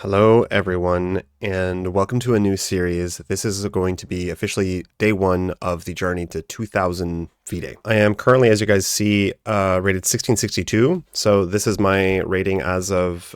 Hello, everyone, and welcome to a new series. This is going to be officially day one of the journey to 2000 Fide. I am currently, as you guys see, rated 1662. So this is my rating as of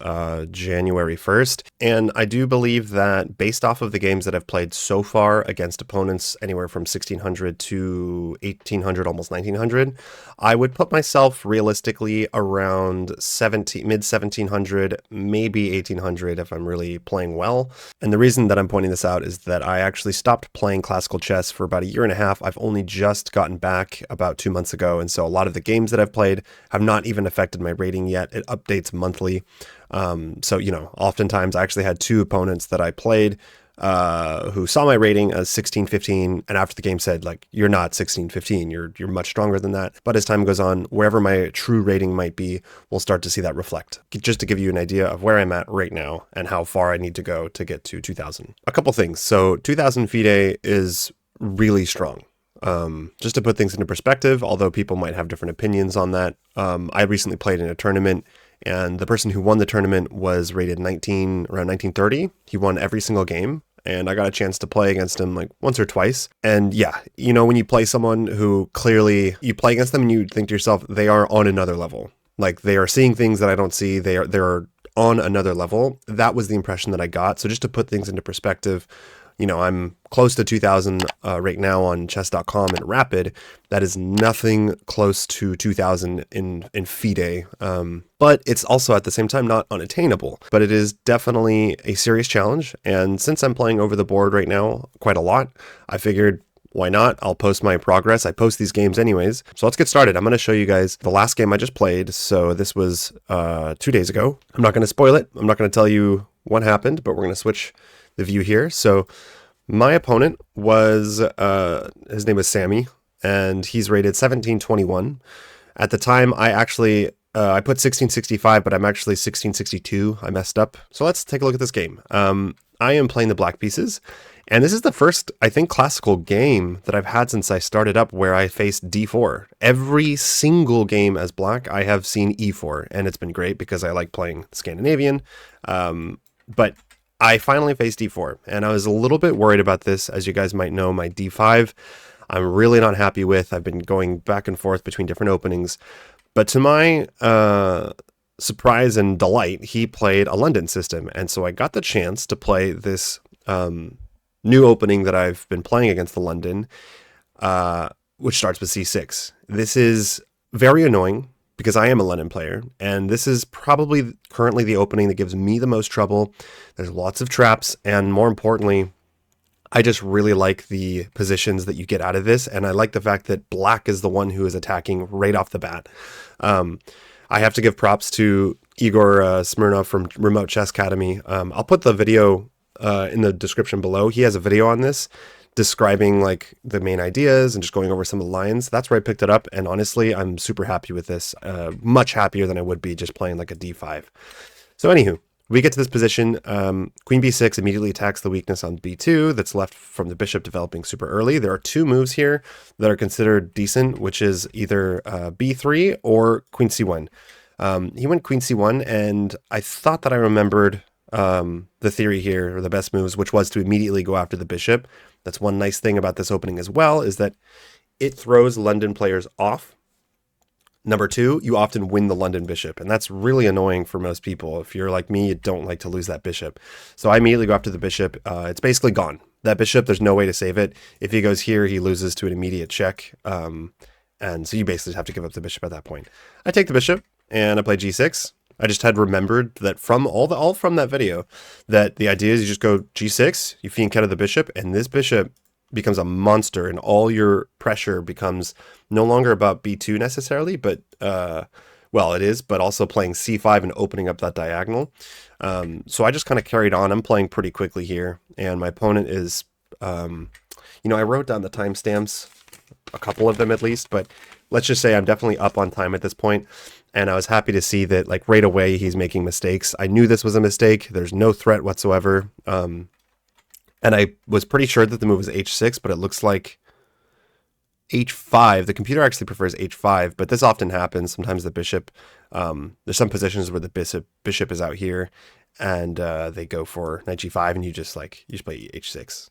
January 1st. And I do believe that based off of the games that I've played so far against opponents anywhere from 1600 to 1800, almost 1900, I would put myself realistically around mid 1700, maybe 1800 if I'm really playing well. And the reason that I'm pointing this out is that I actually stopped playing classical chess for about a year and a half. I've only just gotten back about 2 months ago, and so a lot of the games that I've played have not even affected my rating yet. It updates monthly. So, oftentimes I actually had two opponents that I played who saw my rating as 1615, and after the game said, like, you're not 1615, you're much stronger than that. But as time goes on, wherever my true rating might be, we'll start to see that reflect. Just to give you an idea of where I'm at right now and how far I need to go to get to 2000. A couple things. So 2000 FIDE is really strong. Just to put things into perspective, although people might have different opinions on that, I recently played in a tournament, and the person who won the tournament was rated around 1930. He won every single game, and I got a chance to play against him like once or twice. And yeah, when you play someone who clearly you play against them and you think to yourself, they are on another level. Like, they are seeing things that I don't see. They're on another level. That was the impression that I got. So just to put things into perspective, I'm close to 2000 right now on chess.com and Rapid. That is nothing close to 2000 in FIDE. But it's also at the same time not unattainable. But it is definitely a serious challenge. And since I'm playing over the board right now quite a lot, I figured, why not? I'll post my progress. I post these games anyways. So let's get started. I'm going to show you guys the last game I just played. So this was 2 days ago. I'm not going to spoil it. I'm not going to tell you what happened, but we're going to switch the view here. So my opponent was, his name was Sammy, and he's rated 1721. At the time, I actually, I put 1665, but I'm actually 1662. I messed up. So let's take a look at this game. I am playing the black pieces, and this is the first, I think, classical game that I've had since I started up where I faced d4. Every single game as black, I have seen e4, and it's been great because I like playing Scandinavian. But I finally faced d4, and I was a little bit worried about this. As you guys might know, my d5, I'm really not happy with. I've been going back and forth between different openings. But to my surprise and delight, he played a London system. And so I got the chance to play this new opening that I've been playing against the London, which starts with c6. This is very annoying because I am a London player, and this is probably currently the opening that gives me the most trouble. There's lots of traps, and more importantly, I just really like the positions that you get out of this, and I like the fact that black is the one who is attacking right off the bat. I have to give props to Igor Smirnov from Remote Chess Academy. I'll put the video in the description below. He has a video on this describing like the main ideas and just going over some of the lines. That's where I picked it up, and honestly, I'm super happy with this. Much happier than I would be just playing like a d5. So anywho, we get to this position. Queen b6 immediately attacks the weakness on b2 that's left from the bishop developing super early. There are two moves here that are considered decent, which is either b3 or queen c1. He went queen c1, and I thought that I remembered the theory here, or the best moves, which was to immediately go after the bishop. That's one nice thing about this opening as well, is that it throws London players off. Number two, you often win the London bishop, and that's really annoying for most people. If you're like me, you don't like to lose that bishop. So I immediately go after the bishop. It's basically gone. That bishop, there's no way to save it. If he goes here, he loses to an immediate check. And so you basically have to give up the bishop at that point. I take the bishop, and I play g6. I just had remembered that from all from that video, that the idea is you just go g6, you fianchetto the bishop, and this bishop becomes a monster, and all your pressure becomes no longer about b2 necessarily, but well, it is, but also playing c5 and opening up that diagonal. So I just kind of carried on. I'm playing pretty quickly here, and my opponent is, I wrote down the timestamps, a couple of them at least, but let's just say I'm definitely up on time at this point. And I was happy to see that, like, right away he's making mistakes. I knew this was a mistake. There's no threat whatsoever. And I was pretty sure that the move was h6, but it looks like h5. The computer actually prefers h5, but this often happens. Sometimes the bishop, there's some positions where the bishop is out here, and they go for knight g5, and you just play h6.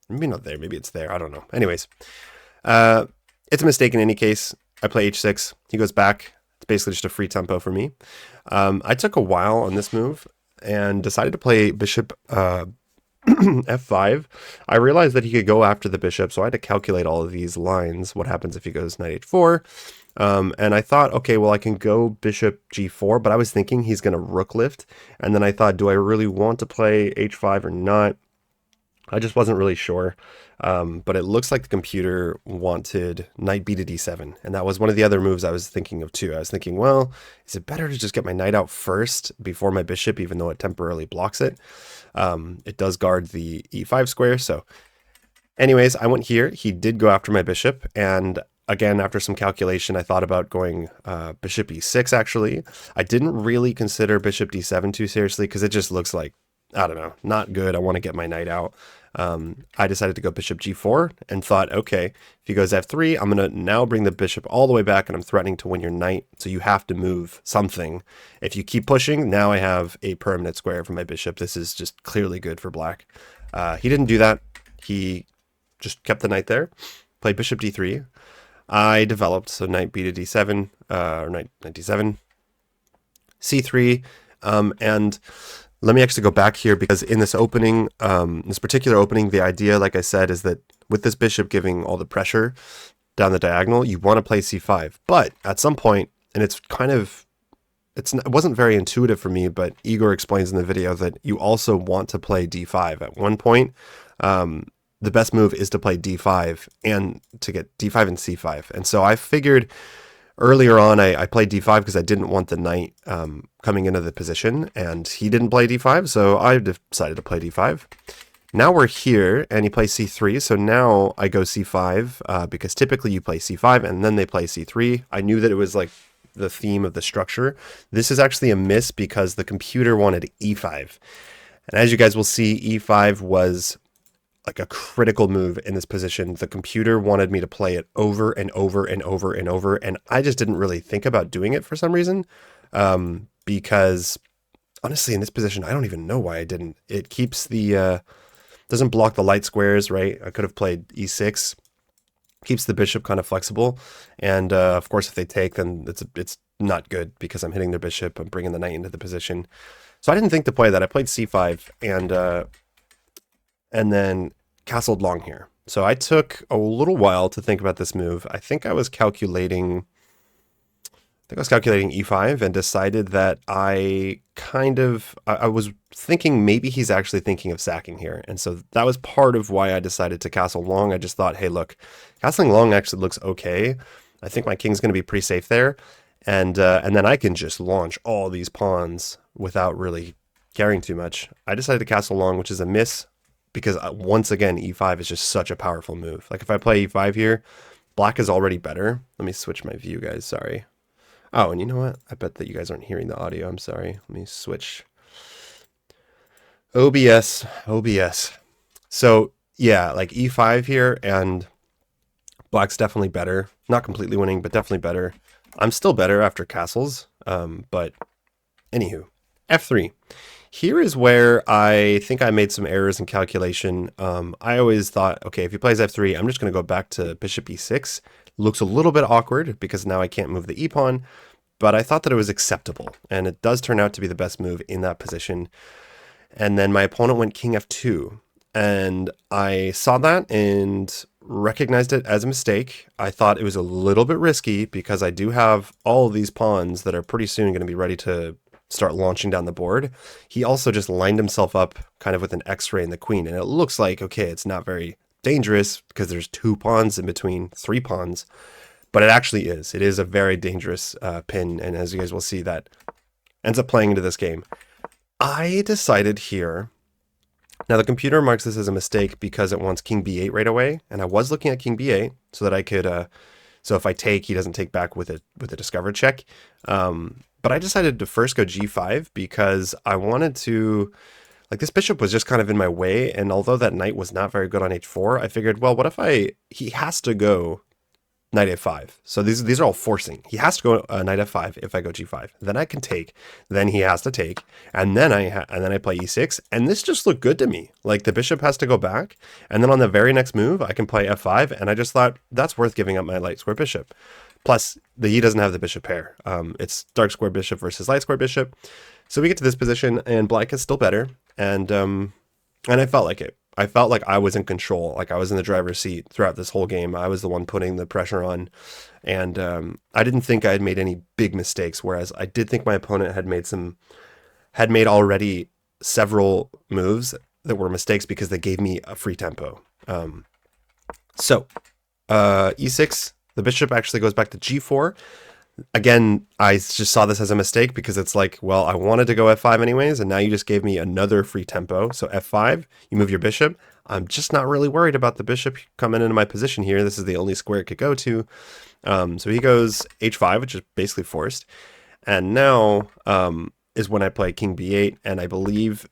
Maybe not there, maybe it's there, I don't know. Anyways, it's a mistake in any case. I play h6, he goes back. It's basically just a free tempo for me. I took a while on this move and decided to play bishop f5. I realized that he could go after the bishop, so I had to calculate all of these lines. What happens if he goes knight h4? And I thought, okay, well, I can go bishop g4, but I was thinking he's going to rook lift. And then I thought, do I really want to play h5 or not? I just wasn't really sure. But it looks like the computer wanted knight b to d7. And that was one of the other moves I was thinking of too. I was thinking, well, is it better to just get my knight out first before my bishop, even though it temporarily blocks it? It does guard the e5 square. So anyways, I went here. He did go after my bishop. And again, after some calculation, I thought about going bishop e6, actually. I didn't really consider bishop d7 too seriously because it just looks like, I don't know, not good. I want to get my knight out. I decided to go bishop g4 and thought, okay, if he goes f3, I'm going to now bring the bishop all the way back, and I'm threatening to win your knight, so you have to move something. If you keep pushing, now I have a permanent square for my bishop. This is just clearly good for black. He didn't do that. He just kept the knight there, played bishop d3. I developed, so knight b to d7, or knight d7, c3, and let me actually go back here, because in this opening, this particular opening, the idea, like I said, is that with this bishop giving all the pressure down the diagonal, you want to play c5. But at some point, and it's kind of, it wasn't very intuitive for me, but Igor explains in the video that you also want to play d5. At one point, the best move is to play d5 and to get d5 and c5. And so I figured earlier on, I played d5 because I didn't want the knight coming into the position, and he didn't play d5, so I decided to play d5. Now we're here, and he plays c3, so now I go c5, because typically you play c5, and then they play c3. I knew that it was like the theme of the structure. This is actually a miss because the computer wanted e5. And as you guys will see, e5 was like a critical move in this position. The computer wanted me to play it over and over and over and over, and I just didn't really think about doing it for some reason, because honestly, in this position, I don't even know why I didn't. It keeps the, doesn't block the light squares, right? I could have played e6, keeps the bishop kind of flexible, and of course, if they take, then it's not good because I'm hitting their bishop, I'm bringing the knight into the position. So I didn't think to play that. I played c5, and then castled long here. So I took a little while to think about this move. I think I was calculating e5 and decided that I was thinking maybe he's actually thinking of sacking here. And so that was part of why I decided to castle long. I just thought, hey, look, castling long actually looks okay. I think my king's going to be pretty safe there. And then I can just launch all these pawns without really caring too much. I decided to castle long, which is a miss, because once again, e5 is just such a powerful move. Like if I play e5 here, black is already better. Let me switch my view, guys. Sorry. Oh, and you know what? I bet that you guys aren't hearing the audio. I'm sorry. Let me switch. OBS. So yeah, like e5 here, and black's definitely better. Not completely winning, but definitely better. I'm still better after castles. But anywho, f3. Here is where I think I made some errors in calculation. I always thought, okay, if he plays f3, I'm just going to go back to bishop e6. Looks a little bit awkward because now I can't move the e-pawn, but I thought that it was acceptable, and it does turn out to be the best move in that position. And then my opponent went king f2, and I saw that and recognized it as a mistake. I thought it was a little bit risky because I do have all of these pawns that are pretty soon going to be ready to start launching down the board. He also just lined himself up kind of with an x-ray in the queen, and it looks like, okay, it's not very dangerous because there's 2 pawns in between 3 pawns, but it actually is. It is a very dangerous pin, and as you guys will see, that ends up playing into this game. I decided here, now the computer marks this as a mistake because it wants king b8 right away, and I was looking at king b8 so that I could, so if I take, he doesn't take back with a discover check. But I decided to first go g5 because I wanted to, like, this bishop was just kind of in my way, and although that knight was not very good on h4, I figured, well, what if he has to go knight f5. So these are all forcing. He has to go knight f5 if I go g5. Then I can take. Then he has to take, and then I play e6. And this just looked good to me. Like the bishop has to go back, and then on the very next move I can play f5. And I just thought that's worth giving up my light square bishop. Plus he doesn't have the bishop pair. It's dark square bishop versus light square bishop. So we get to this position, and black is still better. And I felt like it. I felt like I was in control, like I was in the driver's seat throughout this whole game. I was the one putting the pressure on, and I didn't think I had made any big mistakes. Whereas I did think my opponent had made already several moves that were mistakes because they gave me a free tempo. E6, the bishop actually goes back to g4. Again, I just saw this as a mistake because it's like, well, I wanted to go f5 anyways, and now you just gave me another free tempo. So f5, you move your bishop. I'm just not really worried about the bishop coming into my position here. This is the only square it could go to. So he goes h5, which is basically forced. And now is when I play king b8, and I believe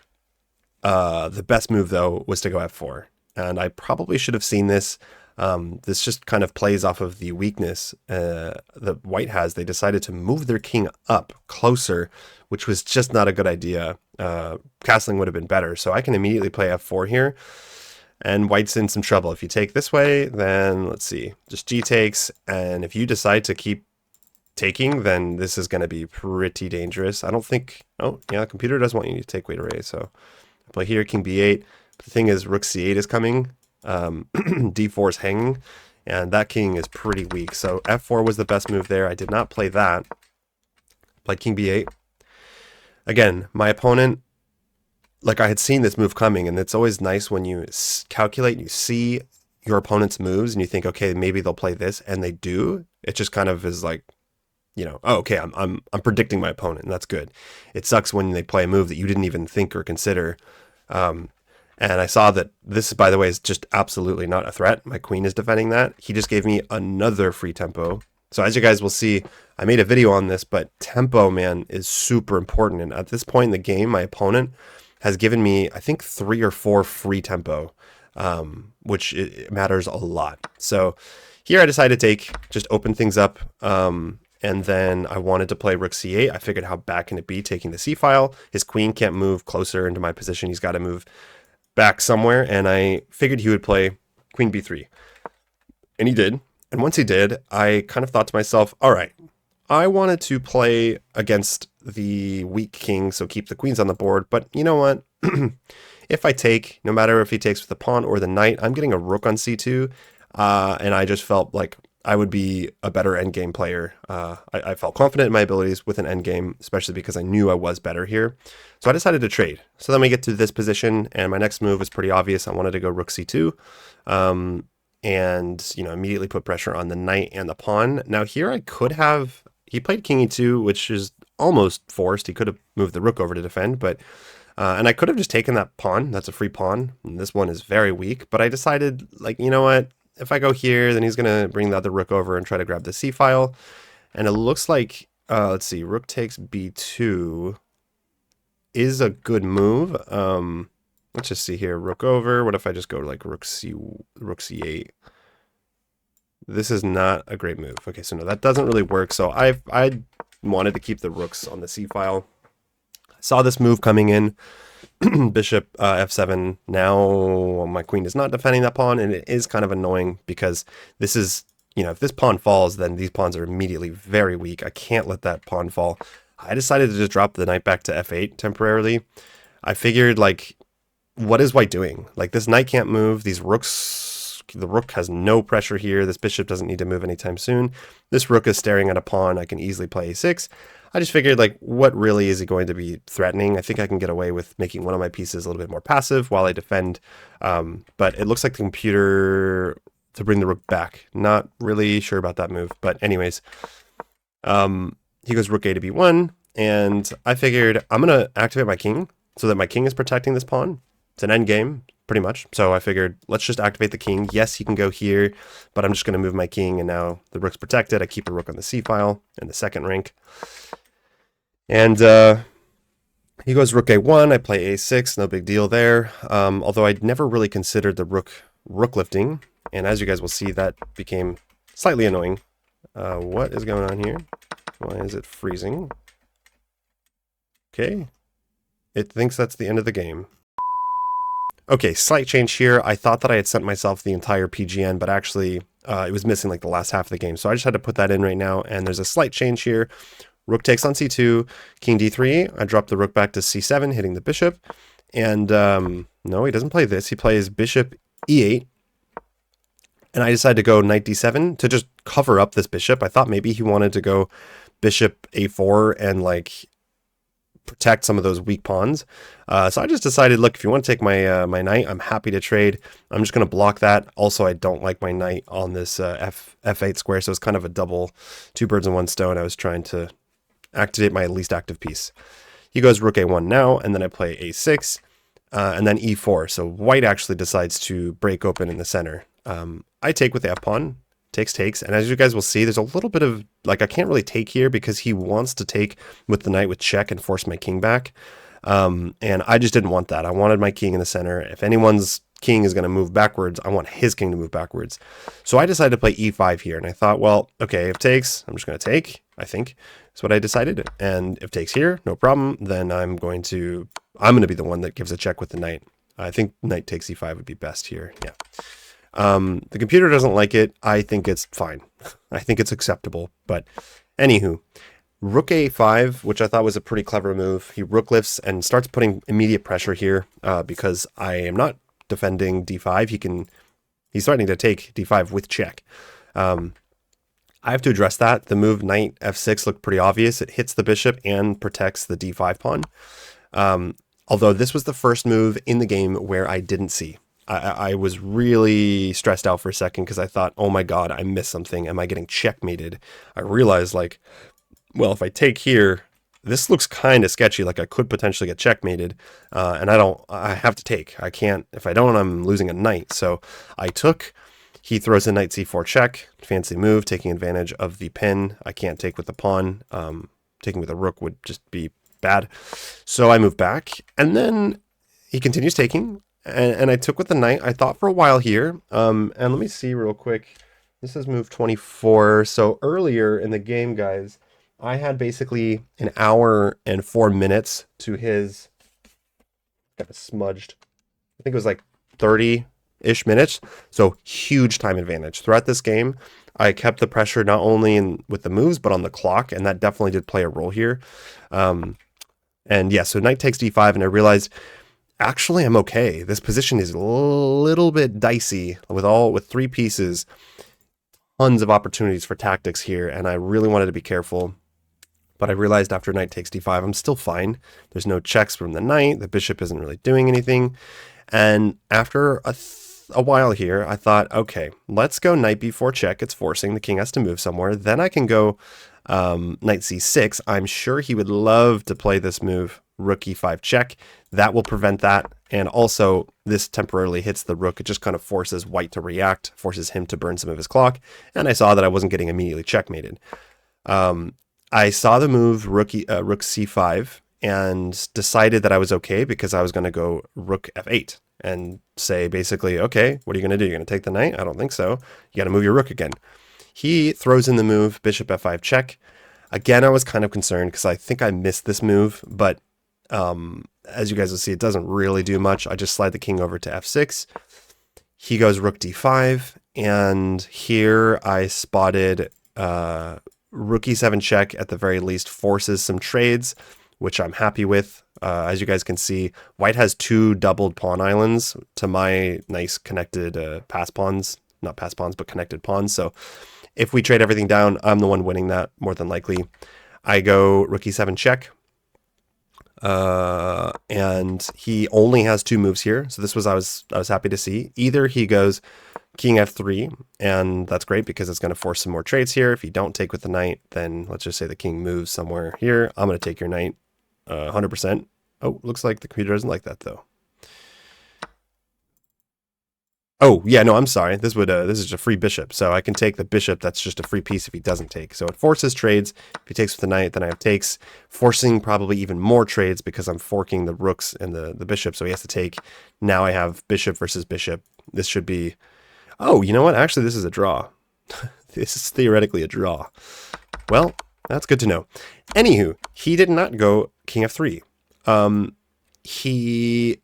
the best move, though, was to go f4. And I probably should have seen this. This just kind of plays off of the weakness that white has. They decided to move their king up closer, which was just not a good idea. Castling would have been better. So I can immediately play f4 here, and white's in some trouble. If you take this way, then let's see, just g takes. And if you decide to keep taking, then this is going to be pretty dangerous. I don't think, oh yeah, the computer does want you to take weight array. So I play here, king b8. But the thing is, rook c8 is coming. d4 is hanging, and that king is pretty weak. So f4 was the best move there. I did not play that. Played king b8. Again, my opponent, like I had seen this move coming, and it's always nice when you calculate, you see your opponent's moves, and you think, okay, maybe they'll play this, and they do. It just kind of is like, you know, oh, okay, I'm predicting my opponent, and that's good. It sucks when they play a move that you didn't even think or consider. And I saw that this, by the way, is just absolutely not a threat. My queen is defending that. He just gave me another free tempo. So as you guys will see, I made a video on this, but tempo, man, is super important. And at this point in the game, my opponent has given me, I think, 3 or 4 free tempo, which it matters a lot. So here I decided to take, just open things up. And then I wanted to play rook c8. I figured how bad can it be taking the c file? His queen can't move closer into my position. He's got to move back somewhere, and I figured he would play queen b3, and he did. And once he did, I kind of thought to myself, all right, I wanted to play against the weak king, so keep the queens on the board, but you know what? If I take, no matter if he takes with the pawn or the knight, I'm getting a rook on c2, and I just felt like I would be a better endgame player. I felt confident in my abilities with an endgame, especially because I knew I was better here. So I decided to trade. So then we get to this position, and my next move was pretty obvious. I wanted to go rook c2, and you know, immediately put pressure on the knight and the pawn. Now here I could have, he played king e2, which is almost forced. He could have moved the rook over to defend, but and I could have just taken that pawn. That's a free pawn. And this one is very weak, but I decided, like, you know what? If I go here, then he's going to bring the other rook over and try to grab the c file. And it looks like, let's see, rook takes b2 is a good move. Let's just see here, rook over. What if I just go to like rook c8? This is not a great move. Okay, so no, that doesn't really work. So I wanted to keep the rooks on the c file. Saw this move coming in. Bishop f7. Now my queen is not defending that pawn, and it is kind of annoying because this is, you know, if this pawn falls, then these pawns are immediately very weak. I can't let that pawn fall. I decided to just drop the knight back to f8 temporarily. I figured, like, what is white doing? Like, this knight can't move. These rooks, the rook has no pressure here. This bishop doesn't need to move anytime soon. This rook is staring at a pawn. I can easily play a6. I just figured, like, what really is he going to be threatening? I think I can get away with making one of my pieces a little bit more passive while I defend. But it looks like the computer to bring the rook back. Not really sure about that move. But anyways, he goes rook a to b1. And I figured I'm going to activate my king so that my king is protecting this pawn. It's an endgame, pretty much. So I figured, let's just activate the king. Yes, he can go here, but I'm just going to move my king, and now the rook's protected. I keep a rook on the c file in the second rank. And he goes rook a1, I play a6, no big deal there. Although I'd never really considered the rook lifting. And as you guys will see, that became Slightly annoying. What is going on here? Why is it freezing? Okay. It thinks that's the end of the game. Okay, slight change here. I thought that I had sent myself the entire PGN, but actually it was missing like the last half of the game. So I just had to put that in right now. And there's a slight change here. Rook takes on c2, king d3. I drop the rook back to c7, hitting the bishop. And no, he doesn't play this. He plays bishop e8. And I decided to go knight d7 to just cover up this bishop. I thought maybe he wanted to go bishop a4 and like protect some of those weak pawns. So I just decided, look, if you want to take my my knight, I'm happy to trade. I'm just going to block that. Also, I don't like my knight on this f8 square, so it's kind of a double, two birds in one stone. I was trying to activate my least active piece. He goes rook a1 now, and then I play a6, and then e4. So white actually decides to break open in the center. I take with the f-pawn, takes, and as you guys will see, there's a little bit of, like, I can't really take here because he wants to take with the knight with check and force my king back. And I just didn't want that. I wanted my king in the center. If anyone's king is going to move backwards, I want his king to move backwards. So I decided to play e5 here, and I thought, well, okay, if takes, I'm just going to take, I think. That's what I decided. And if takes here, no problem, then I'm going to be the one that gives a check with the knight. I think knight takes e5 would be best here. Yeah. The computer doesn't like it. I think it's fine. I think it's acceptable. But anywho, rook a5, which I thought was a pretty clever move. He rook lifts and starts putting immediate pressure here because I am not defending d5. He's threatening to take d5 with check. I have to address that. The move knight f6 looked pretty obvious. It hits the bishop and protects the d5 pawn. Although this was the first move in the game where I didn't see. I was really stressed out for a second because I thought, oh my god, I missed something. Am I getting checkmated? I realized, like, well, if I take here, this looks kind of sketchy. Like I could potentially get checkmated, and I have to take. I can't. If I don't, I'm losing a knight. So I took. He throws a knight c4 check. Fancy move, taking advantage of the pin. I can't take with the pawn. Taking with a rook would just be bad. So I move back, and then he continues taking. And I took with the knight. I thought for a while here. And let me see real quick. This is move 24. So earlier in the game, guys, I had basically an hour and 4 minutes to his, got smudged. I think it was like 30-ish minutes. So huge time advantage. Throughout this game, I kept the pressure not only with the moves, but on the clock. And that definitely did play a role here. And yeah, so knight takes d5, and I realized, actually, I'm okay. This position is a little bit dicey with three pieces. Tons of opportunities for tactics here, and I really wanted to be careful. But I realized after knight takes d5, I'm still fine. There's no checks from the knight. The bishop isn't really doing anything. And after a while here, I thought, okay, let's go knight b4 check. It's forcing. The king has to move somewhere. Then I can go knight c6. I'm sure he would love to play this move, rook e5 check. That will prevent that. And also, this temporarily hits the rook. It just kind of forces white to react, forces him to burn some of his clock. And I saw that I wasn't getting immediately checkmated. I saw the move rook c5 and decided that I was okay because I was going to go rook f8 and say basically, okay, what are you going to do? You're going to take the knight? I don't think so. You got to move your rook again. He throws in the move bishop f5 check. Again, I was kind of concerned because I think I missed this move, but as you guys will see, it doesn't really do much. I just slide the king over to f6. He goes rook d5, and here I spotted rook e7 check, at the very least, forces some trades, which I'm happy with. As you guys can see, white has two doubled pawn islands to my nice connected pass pawns. Not pass pawns, but connected pawns. So if we trade everything down, I'm the one winning that, more than likely. I go rook e7 check. And he only has two moves here. So this was, I was happy to see. Either he goes king f3, and that's great because it's going to force some more trades here. If you don't take with the knight, then let's just say the king moves somewhere here. I'm going to take your knight 100%. Oh, looks like the computer doesn't like that though. Oh, yeah, no, I'm sorry. This is a free bishop. So I can take the bishop. That's just a free piece if he doesn't take. So it forces trades. If he takes with the knight, then I have takes, forcing probably even more trades because I'm forking the rooks and the bishop. So he has to take. Now I have bishop versus bishop. This should be... Oh, you know what? Actually, this is a draw. this is theoretically a draw. Well, that's good to know. Anywho, he did not go king f3. He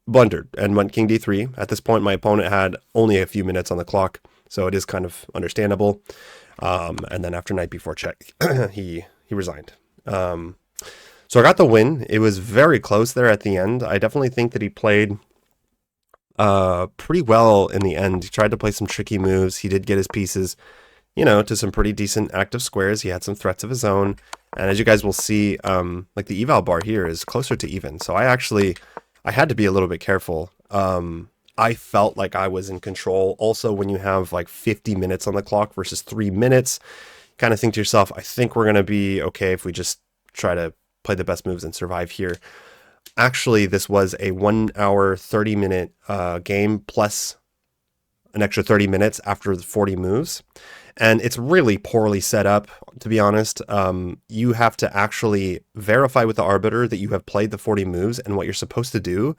blundered and went king d3. At this point, my opponent had only a few minutes on the clock, so it is kind of understandable. And then after knight b4 check, he resigned. So I got the win. It was very close there at the end. I definitely think that he played pretty well in the end. He tried to play some tricky moves. He did get his pieces, you know, to some pretty decent active squares. He had some threats of his own. And as you guys will see, like the eval bar here is closer to even. So I had to be a little bit careful. I felt like I was in control. Also, when you have like 50 minutes on the clock versus 3 minutes, kind of think to yourself, I think we're going to be okay if we just try to play the best moves and survive here. Actually, this was a 1 hour, 30-minute game plus an extra 30 minutes after the 40 moves. And it's really poorly set up, to be honest. You have to actually verify with the arbiter that you have played the 40 moves, and what you're supposed to do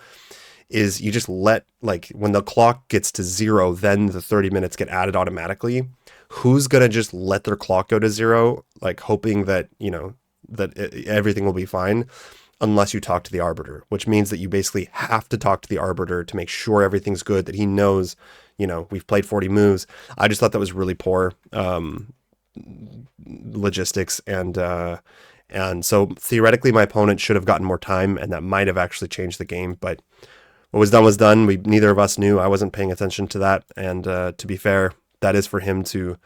is you just let, like, when the clock gets to 0, then the 30 minutes get added automatically. Who's going to just let their clock go to 0, like, hoping that, you know, that everything will be fine, unless you talk to the arbiter, which means that you basically have to talk to the arbiter to make sure everything's good, that he knows, you know, we've played 40 moves. I just thought that was really poor logistics, and so theoretically my opponent should have gotten more time, and that might have actually changed the game, but what was done was done. Neither of us knew. I wasn't paying attention to that, and to be fair, that is for him to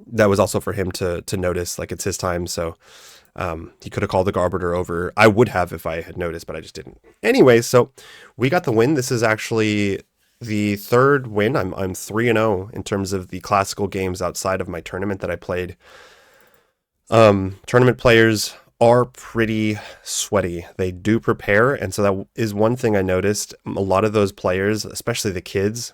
that was also for him to notice, like, it's his time. So he could have called the arbiter over. I would have if I had noticed, but I just didn't. Anyway, so we got the win. This is actually the third win. I'm 3-0 in terms of the classical games outside of my tournament that I played. Tournament players are pretty sweaty. They do prepare, and so that is one thing I noticed. A lot of those players, especially the kids,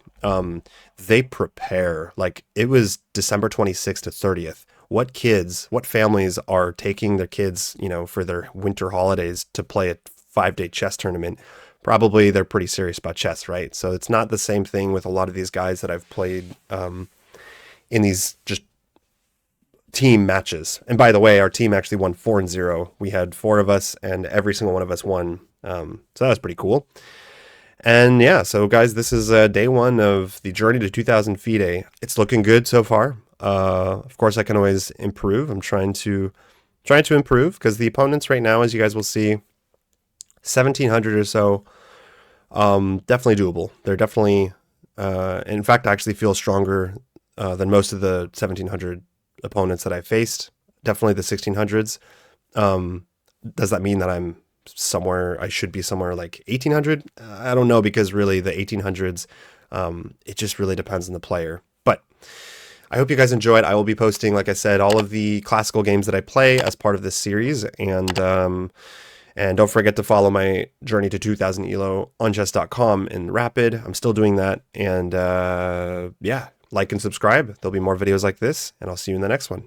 they prepare. Like, it was December 26th to 30th. What families are taking their kids, you know, for their winter holidays to play a 5-day chess tournament? Probably they're pretty serious about chess, right? So it's not the same thing with a lot of these guys that I've played in these just team matches. And by the way, our team actually won 4-0. We had 4 of us, and every single one of us won. So that was pretty cool. And yeah, so guys, this is day 1 of the journey to 2000 Fide. It's looking good so far. Of course, I can always improve. I'm trying to improve, because the opponents right now, as you guys will see, 1700 or so, definitely doable. They're definitely, in fact, I actually feel stronger than most of the 1700 opponents that I faced. Definitely the 1600s. Does that mean that I should be somewhere like 1800? I don't know, because really the 1800s, it just really depends on the player. But I hope you guys enjoyed. I will be posting, like I said, all of the classical games that I play as part of this series, and don't forget to follow my journey to 2000 ELO on chess.com in Rapid. I'm still doing that, and yeah, like and subscribe. There'll be more videos like this, and I'll see you in the next one.